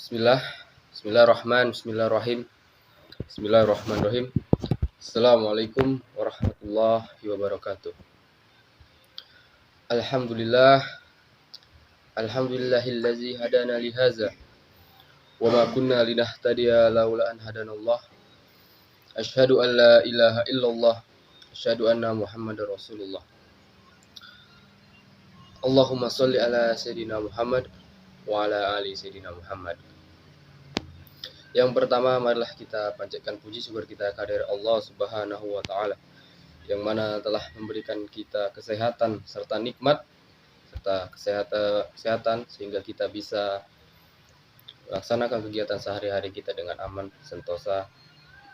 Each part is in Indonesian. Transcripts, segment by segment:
Bismillah, Bismillahirrahmanirrahim. Bismillahirrahmanirrahim. Assalamualaikum warahmatullahi wabarakatuh. Alhamdulillah, alhamdulillahillazi hadana lihaza wa ma kunna linahtadiya laula an hadanallah. Asyhadu an la ilaha illallah, asyhadu anna Muhammadar Rasulullah. Allahumma shalli ala sayyidina Muhammad wa ala ali sayyidina Muhammad. Yang pertama, marilah kita panjatkan puji syukur kita kehadirat Allah Subhanahu wa taala yang mana telah memberikan kita kesehatan serta nikmat serta kesehatan sehingga kita bisa laksanakan kegiatan sehari-hari kita dengan aman sentosa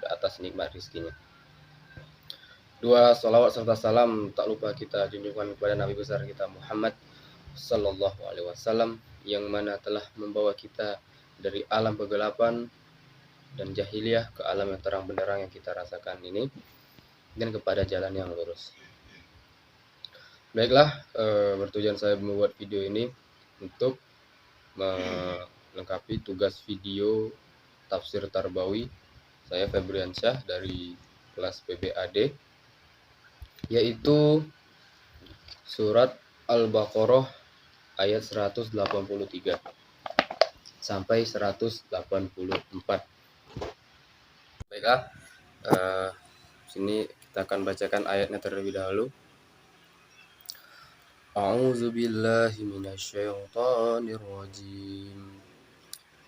atas nikmat rizkinya. Dua salawat serta salam tak lupa kita junjungkan kepada Nabi besar kita Muhammad Sallallahu Alaihi Wasallam yang mana telah membawa kita dari alam kegelapan dan jahiliyah ke alam yang terang benderang yang kita rasakan ini dan kepada jalan yang lurus. Baiklah, bertujuan saya membuat video ini untuk melengkapi tugas video tafsir Tarbawi saya Febriansyah dari kelas PBAD, yaitu surat Al-Baqarah ayat 183 sampai 184. Baiklah, sini kita akan bacakan ayatnya terlebih dahulu. A'udzu billahi minasyaitonir rajim.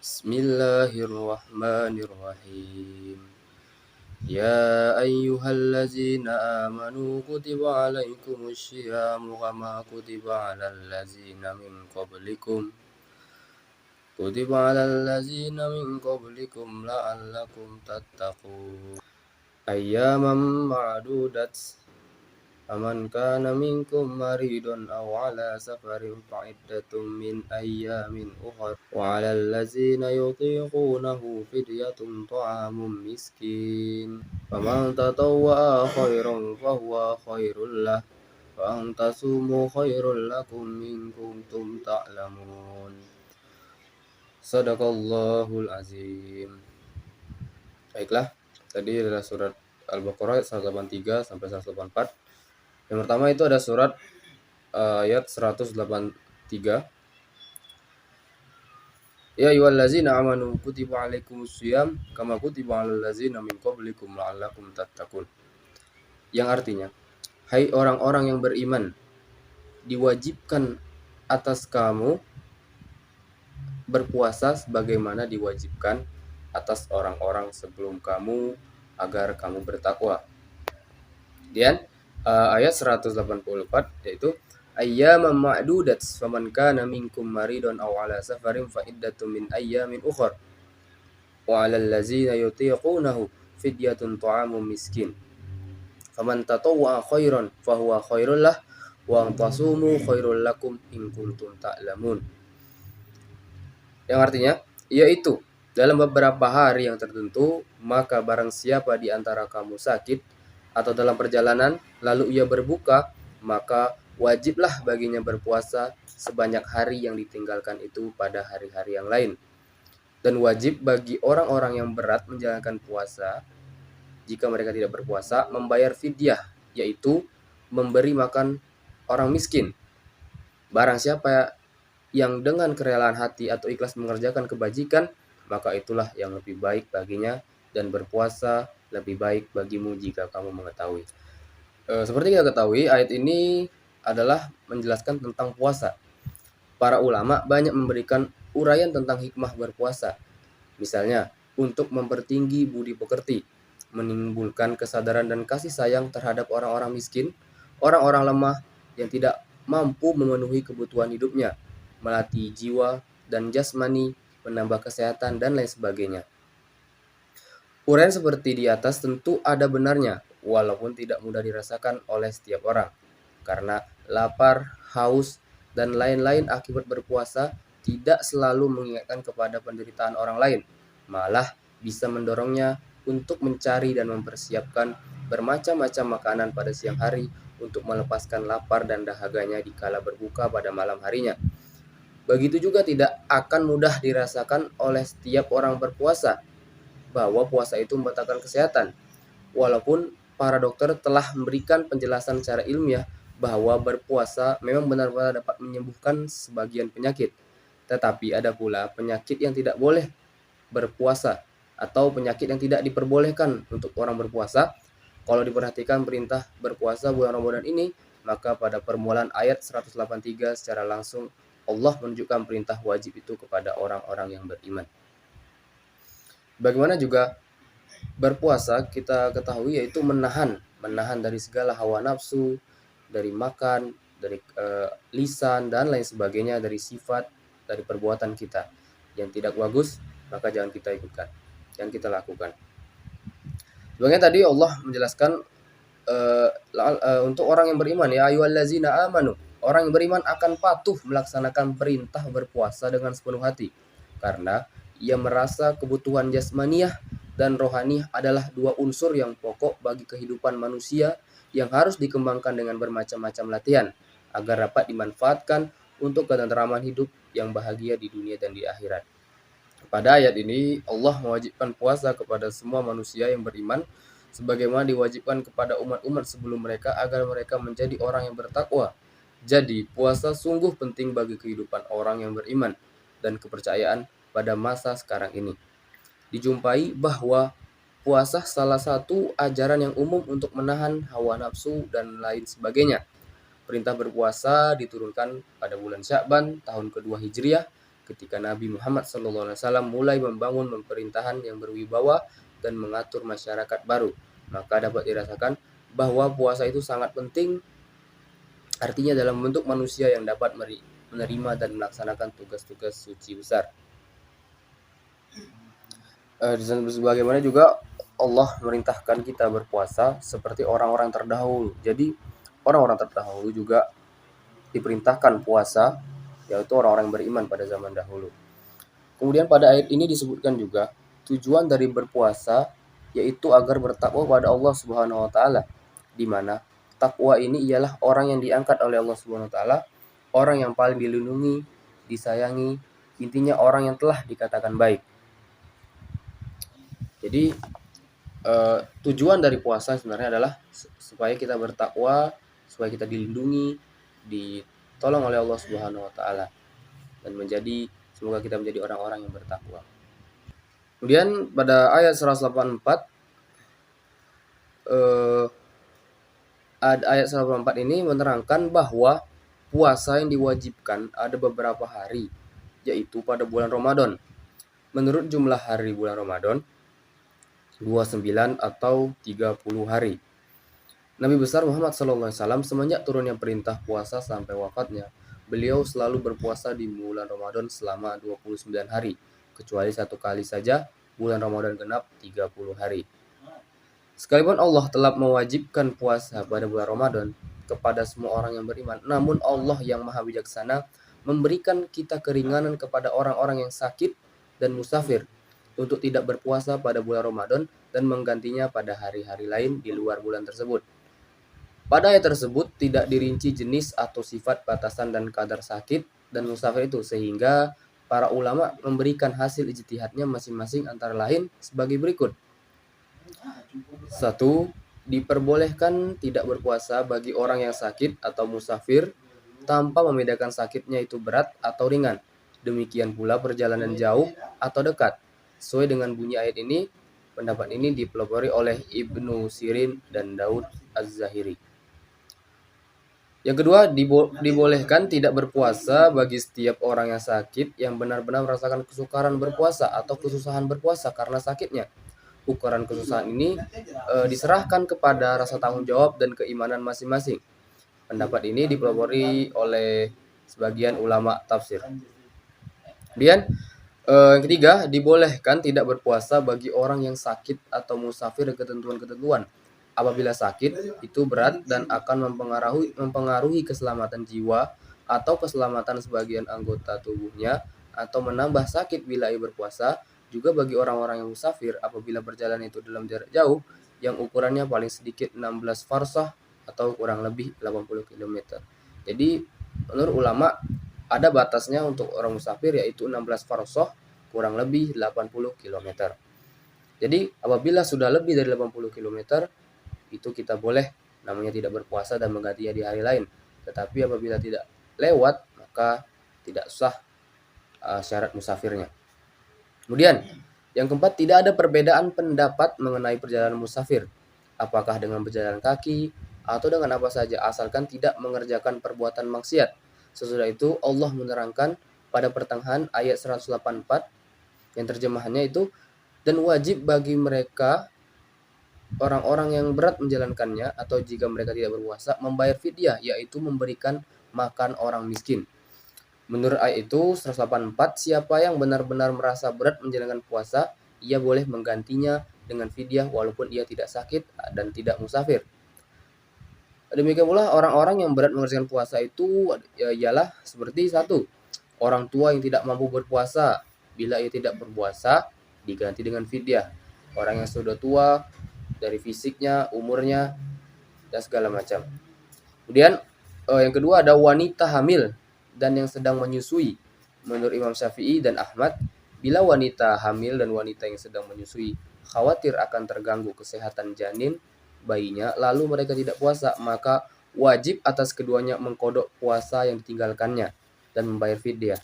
Bismillahirrahmanirrahim. Ya ayyuhallazina amanu kutiba alaikumusyiyamu kama kutiba alal ladzina min qablikum la'allakum tattaqun. Ayyaman ma'dudat. Faman kana minkum maridun aw ala safarin fa'iddatun min ayyamin ukhra. Wa 'alal ladzina yutiqunahu fidyatun ta'amun miskin. Faman tatawwa'a khairan fahuwa khairul lah. Wa an tasumu khairul lakum in kuntum ta'lamun. Sadaqallahul azim. Baiklah, tadi adalah surat Al-Baqarah 183 sampai 184. Yang pertama itu ada surat ayat 183. Ya ayyuhallazina amanu kutiba alaikumussyiyam kama kutiba alal ladzina min qablikum la'allakum tattaqun. Yang artinya, hai orang-orang yang beriman, diwajibkan atas kamu berpuasa sebagaimana diwajibkan atas orang-orang sebelum kamu agar kamu bertakwa. Kemudian ayat 184 yaitu ayyaman ma'dudat faman kana minkum maridun aw ala safarin fa iddatun min ayyamin ukhra wa 'alal ladzina yutiqunahu fidyatun ta'amun miskin faman tatawwa'a khairan fahuwa khairul lah wa antasumu khairul lakum in kuntum ta'lamun. Yang artinya yaitu dalam beberapa hari yang tertentu, maka barang siapa di antara kamu sakit atau dalam perjalanan lalu ia berbuka, maka wajiblah baginya berpuasa sebanyak hari yang ditinggalkan itu pada hari-hari yang lain. Dan wajib bagi orang-orang yang berat menjalankan puasa, jika mereka tidak berpuasa, membayar fidyah, yaitu memberi makan orang miskin. Barang siapa yang dengan kerelaan hati atau ikhlas mengerjakan kebajikan, maka itulah yang lebih baik baginya, dan berpuasa lebih baik bagimu jika kamu mengetahui. Seperti kita ketahui, ayat ini adalah menjelaskan tentang puasa. Para ulama banyak memberikan uraian tentang hikmah berpuasa. Misalnya, untuk mempertinggi budi pekerti, menimbulkan kesadaran dan kasih sayang terhadap orang-orang miskin, orang-orang lemah yang tidak mampu memenuhi kebutuhan hidupnya, melatih jiwa dan jasmani, menambah kesehatan, dan lain sebagainya. Uraian seperti di atas tentu ada benarnya, walaupun tidak mudah dirasakan oleh setiap orang. Karena lapar, haus, dan lain-lain akibat berpuasa tidak selalu mengingatkan kepada penderitaan orang lain, malah bisa mendorongnya untuk mencari dan mempersiapkan bermacam-macam makanan pada siang hari untuk melepaskan lapar dan dahaganya di kala berbuka pada malam harinya. Begitu juga tidak akan mudah dirasakan oleh setiap orang berpuasa bahwa puasa itu membatalkan kesehatan. Walaupun para dokter telah memberikan penjelasan secara ilmiah bahwa berpuasa memang benar-benar dapat menyembuhkan sebagian penyakit. Tetapi ada pula penyakit yang tidak boleh berpuasa atau penyakit yang tidak diperbolehkan untuk orang berpuasa. Kalau diperhatikan perintah berpuasa bulan Ramadan ini, maka pada permulaan ayat 183 secara langsung Allah menunjukkan perintah wajib itu kepada orang-orang yang beriman. Bagaimana juga berpuasa kita ketahui yaitu menahan dari segala hawa nafsu, dari makan, dari lisan dan lain sebagainya, dari sifat, dari perbuatan kita yang tidak bagus, maka jangan kita ikutkan, jangan kita lakukan. Sebenarnya tadi Allah menjelaskan untuk orang yang beriman, ya ayyuhallazina amanu, orang yang beriman akan patuh melaksanakan perintah berpuasa dengan sepenuh hati karena ia merasa kebutuhan jasmaniah dan rohaniah adalah dua unsur yang pokok bagi kehidupan manusia yang harus dikembangkan dengan bermacam-macam latihan agar dapat dimanfaatkan untuk ketentraman hidup yang bahagia di dunia dan di akhirat. Pada ayat ini Allah mewajibkan puasa kepada semua manusia yang beriman sebagaimana diwajibkan kepada umat-umat sebelum mereka agar mereka menjadi orang yang bertakwa. Jadi, puasa sungguh penting bagi kehidupan orang yang beriman dan kepercayaan pada masa sekarang ini. Dijumpai bahwa puasa salah satu ajaran yang umum untuk menahan hawa nafsu dan lain sebagainya. Perintah berpuasa diturunkan pada bulan Sya'ban tahun kedua Hijriah ketika Nabi Muhammad SAW mulai membangun pemerintahan yang berwibawa dan mengatur masyarakat baru. Maka dapat dirasakan bahwa puasa itu sangat penting, artinya dalam bentuk manusia yang dapat menerima dan melaksanakan tugas-tugas suci besar. Sebagaimana juga Allah merintahkan kita berpuasa seperti orang-orang terdahulu. Jadi orang-orang terdahulu juga diperintahkan puasa, yaitu orang-orang yang beriman pada zaman dahulu. Kemudian pada ayat ini disebutkan juga tujuan dari berpuasa yaitu agar bertakwa pada Allah Subhanahu wa taala, di mana takwa ini ialah orang yang diangkat oleh Allah Subhanahu wa taala, orang yang paling dilindungi, disayangi, intinya orang yang telah dikatakan baik. Jadi tujuan dari puasa sebenarnya adalah supaya kita bertakwa, supaya kita dilindungi, ditolong oleh Allah Subhanahu wa taala dan semoga kita menjadi orang-orang yang bertakwa. Kemudian pada ayat 184 ayat 184 ini menerangkan bahwa puasa yang diwajibkan ada beberapa hari, yaitu pada bulan Ramadan. Menurut jumlah hari bulan Ramadan 29 atau 30 hari. Nabi besar Muhammad SAW semenjak turunnya perintah puasa sampai wafatnya, beliau selalu berpuasa di bulan Ramadan selama 29 hari, kecuali satu kali saja bulan Ramadan genap 30 hari. Sekalipun Allah telah mewajibkan puasa pada bulan Ramadan kepada semua orang yang beriman, namun Allah yang Maha Bijaksana memberikan kita keringanan kepada orang-orang yang sakit dan musafir untuk tidak berpuasa pada bulan Ramadan dan menggantinya pada hari-hari lain di luar bulan tersebut. Pada ayat tersebut tidak dirinci jenis atau sifat batasan dan kadar sakit dan musafir itu, sehingga para ulama memberikan hasil ijtihadnya masing-masing antara lain sebagai berikut. 1. Diperbolehkan tidak berpuasa bagi orang yang sakit atau musafir tanpa membedakan sakitnya itu berat atau ringan. Demikian pula perjalanan jauh atau dekat. Sesuai dengan bunyi ayat ini, pendapat ini dipelopori oleh Ibnu Sirin dan Daud Az-Zahiri. Yang kedua, dibolehkan tidak berpuasa bagi setiap orang yang sakit yang benar-benar merasakan kesukaran berpuasa atau kesusahan berpuasa karena sakitnya. Ukuran kesusahan ini diserahkan kepada rasa tanggung jawab dan keimanan masing-masing. Pendapat ini dipelopori oleh sebagian ulama tafsir. Kemudian yang ketiga, dibolehkan tidak berpuasa bagi orang yang sakit atau musafir ketentuan-ketentuan. Apabila sakit itu berat dan akan mempengaruhi keselamatan jiwa atau keselamatan sebagian anggota tubuhnya atau menambah sakit bila ia berpuasa. Juga bagi orang-orang yang musafir apabila perjalanan itu dalam jarak jauh yang ukurannya paling sedikit 16 farsah atau kurang lebih 80 km. Jadi menurut ulama ada batasnya untuk orang musafir, yaitu 16 farsoh, kurang lebih 80 km. Jadi apabila sudah lebih dari 80 km, itu kita boleh namanya tidak berpuasa dan menggantinya di hari lain. Tetapi apabila tidak lewat, maka tidak sah syarat musafirnya. Kemudian yang keempat, tidak ada perbedaan pendapat mengenai perjalanan musafir, apakah dengan berjalan kaki atau dengan apa saja, asalkan tidak mengerjakan perbuatan maksiat. Sesudah itu Allah menerangkan pada pertengahan ayat 184 yang terjemahannya itu, dan wajib bagi mereka orang-orang yang berat menjalankannya atau jika mereka tidak berpuasa membayar fidyah, yaitu memberikan makan orang miskin. Menurut ayat itu 184, siapa yang benar-benar merasa berat menjalankan puasa, ia boleh menggantinya dengan fidyah walaupun ia tidak sakit dan tidak musafir. Demikian pula orang-orang yang berat mengerjakan puasa itu ialah seperti satu, orang tua yang tidak mampu berpuasa. Bila ia tidak berpuasa, diganti dengan fidyah. Orang yang sudah tua dari fisiknya, umurnya, dan segala macam. Kemudian yang kedua ada wanita hamil dan yang sedang menyusui. Menurut Imam Syafi'i dan Ahmad, bila wanita hamil dan wanita yang sedang menyusui khawatir akan terganggu kesehatan janin bayinya, lalu mereka tidak puasa, maka wajib atas keduanya mengkodok puasa yang ditinggalkannya dan membayar fidyah.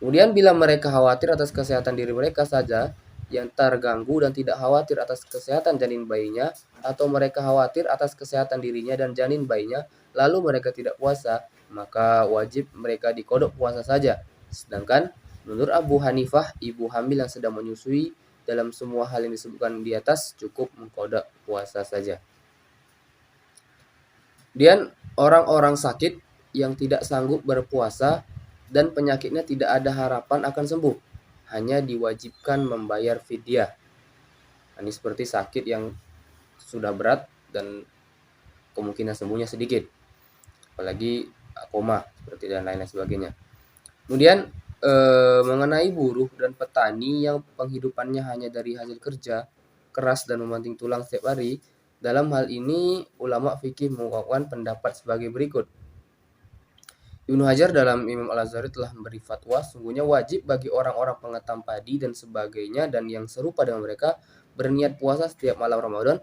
Kemudian bila mereka khawatir atas kesehatan diri mereka saja yang terganggu dan tidak khawatir atas kesehatan janin bayinya, atau mereka khawatir atas kesehatan dirinya dan janin bayinya, lalu mereka tidak puasa, maka wajib mereka dikodok puasa saja. Sedangkan menurut Abu Hanifah, ibu hamil yang sedang menyusui dalam semua hal yang disebutkan di atas cukup mengkodok puasa saja. Kemudian orang-orang sakit yang tidak sanggup berpuasa dan penyakitnya tidak ada harapan akan sembuh, hanya diwajibkan membayar fidyah. Ini seperti sakit yang sudah berat dan kemungkinan sembuhnya sedikit, apalagi koma seperti dan lain-lain sebagainya. Kemudian mengenai buruh dan petani yang penghidupannya hanya dari hasil kerja keras dan membanting tulang setiap hari, dalam hal ini ulama fikih mengungkapkan pendapat sebagai berikut. Ibnu Hajar dalam Imam Al-Azhari telah memberi fatwa, sungguhnya wajib bagi orang-orang pengetam padi dan sebagainya dan yang serupa dengan mereka berniat puasa setiap malam Ramadan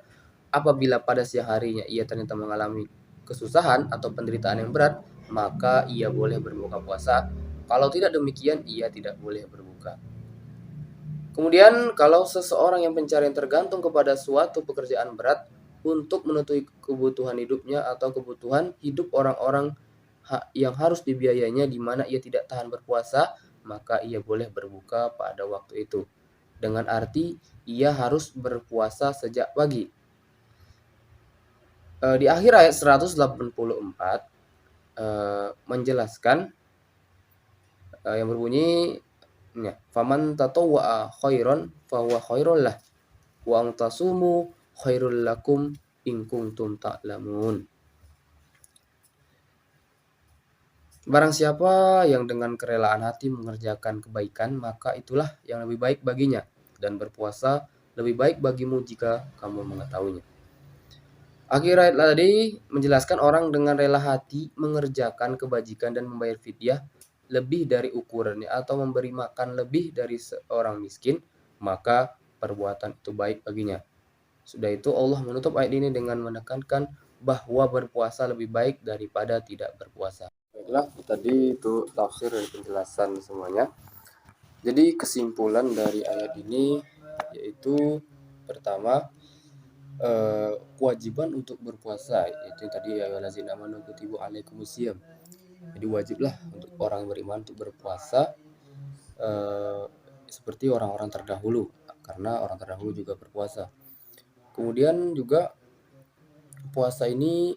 apabila pada siang harinya ia ternyata mengalami kesusahan atau penderitaan yang berat, maka ia boleh berbuka puasa. Kalau tidak demikian, ia tidak boleh berbuka. Kemudian kalau seseorang yang pencarian tergantung kepada suatu pekerjaan berat untuk menutupi kebutuhan hidupnya atau kebutuhan hidup orang-orang yang harus dibiayainya di mana ia tidak tahan berpuasa, maka ia boleh berbuka pada waktu itu. Dengan arti ia harus berpuasa sejak pagi. Di akhir ayat 184 menjelaskan yang berbunyi, faman tatawwa'a khairan fahuwa khairul lah wa an tasumu khairul lakum in kuntum ta'lamun. Barang siapa yang dengan kerelaan hati mengerjakan kebaikan, maka itulah yang lebih baik baginya, dan berpuasa lebih baik bagimu jika kamu mengetahuinya. Akhir ayat tadi menjelaskan orang dengan rela hati mengerjakan kebajikan dan membayar fidyah lebih dari ukurannya atau memberi makan lebih dari seorang miskin, maka perbuatan itu baik baginya. Sudah itu Allah menutup ayat ini dengan menekankan bahwa berpuasa lebih baik daripada tidak berpuasa. Baiklah, tadi itu tafsir dan penjelasan semuanya. Jadi kesimpulan dari ayat ini yaitu pertama, kewajiban untuk berpuasa, yaitu tadi ya allazina amanu kutiba alaikumusiyam. Jadi wajiblah untuk orang beriman untuk berpuasa seperti orang-orang terdahulu, karena orang terdahulu juga berpuasa. Kemudian juga puasa ini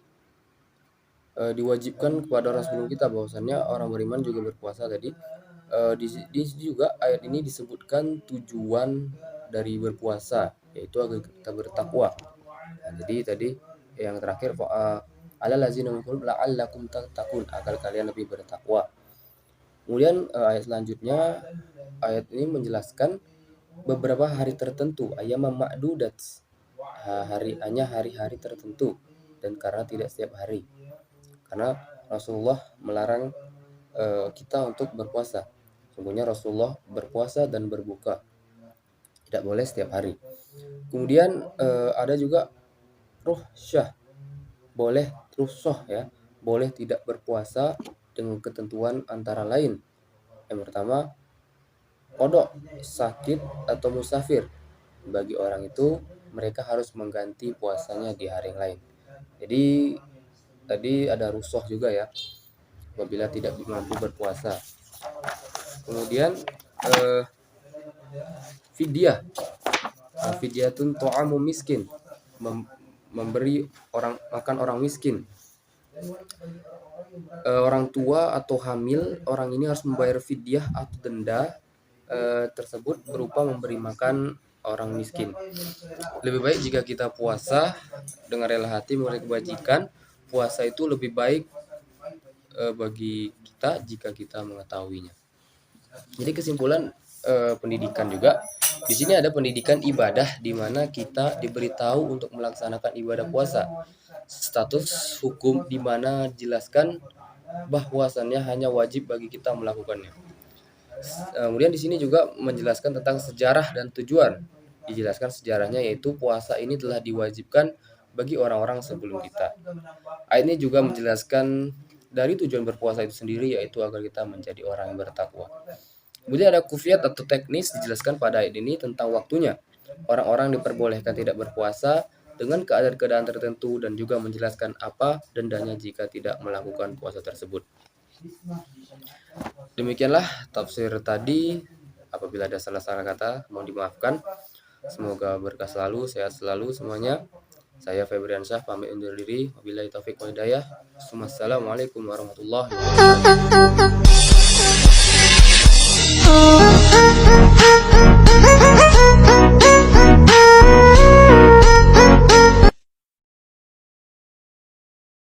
diwajibkan kepada orang sebelum kita, bahwasannya orang beriman juga berpuasa tadi. Di juga ayat ini disebutkan tujuan dari berpuasa, yaitu agar kita bertakwa. Nah, jadi tadi yang terakhir alal ladzina yaqulun la'allakum tattaqun, agar kalian lebih bertakwa. Kemudian ayat selanjutnya, ayat ini menjelaskan beberapa hari tertentu, ayyam ma'dudat, hanya hari-hari tertentu, dan karena tidak setiap hari, karena Rasulullah melarang kita untuk berpuasa. Sungguhnya Rasulullah berpuasa dan berbuka, tidak boleh setiap hari. Kemudian ada juga rukhsah, boleh rukhsah ya, boleh tidak berpuasa dengan ketentuan antara lain. Yang pertama, kodok, sakit atau musafir. Bagi orang itu mereka harus mengganti puasanya di hari yang lain. Jadi tadi ada rukhsah juga ya, apabila tidak mampu berpuasa. Kemudian fidyah. Fidyatun ta'amu miskin, memberi orang makan orang miskin. Orang tua atau hamil, orang ini harus membayar fidyah atau denda tersebut berupa memberi makan orang miskin. Lebih baik jika kita puasa dengan rela hati mengurangi kebajikan. Puasa itu lebih baik bagi kita jika kita mengetahuinya. Jadi kesimpulan pendidikan juga di sini ada pendidikan ibadah, di mana kita diberitahu untuk melaksanakan ibadah puasa. Status hukum di mana dijelaskan bahwasannya hanya wajib bagi kita melakukannya. Kemudian di sini juga menjelaskan tentang sejarah dan tujuan. Dijelaskan sejarahnya, yaitu puasa ini telah diwajibkan bagi orang-orang sebelum kita. Ayat ini juga menjelaskan dari tujuan berpuasa itu sendiri, yaitu agar kita menjadi orang yang bertakwa. Kemudian ada kufiat atau teknis, dijelaskan pada ayat ini tentang waktunya. Orang-orang diperbolehkan tidak berpuasa dengan keadaan-keadaan tertentu, dan juga menjelaskan apa dendanya jika tidak melakukan puasa tersebut. Demikianlah tafsir tadi. Apabila ada salah-salah kata, mohon dimaafkan. Semoga berkah selalu, sehat selalu semuanya. Saya Febriansyah pamit undur diri. Wabillahi taufiq wal hidayah. Wassalamualaikum warahmatullahi wabarakatuh.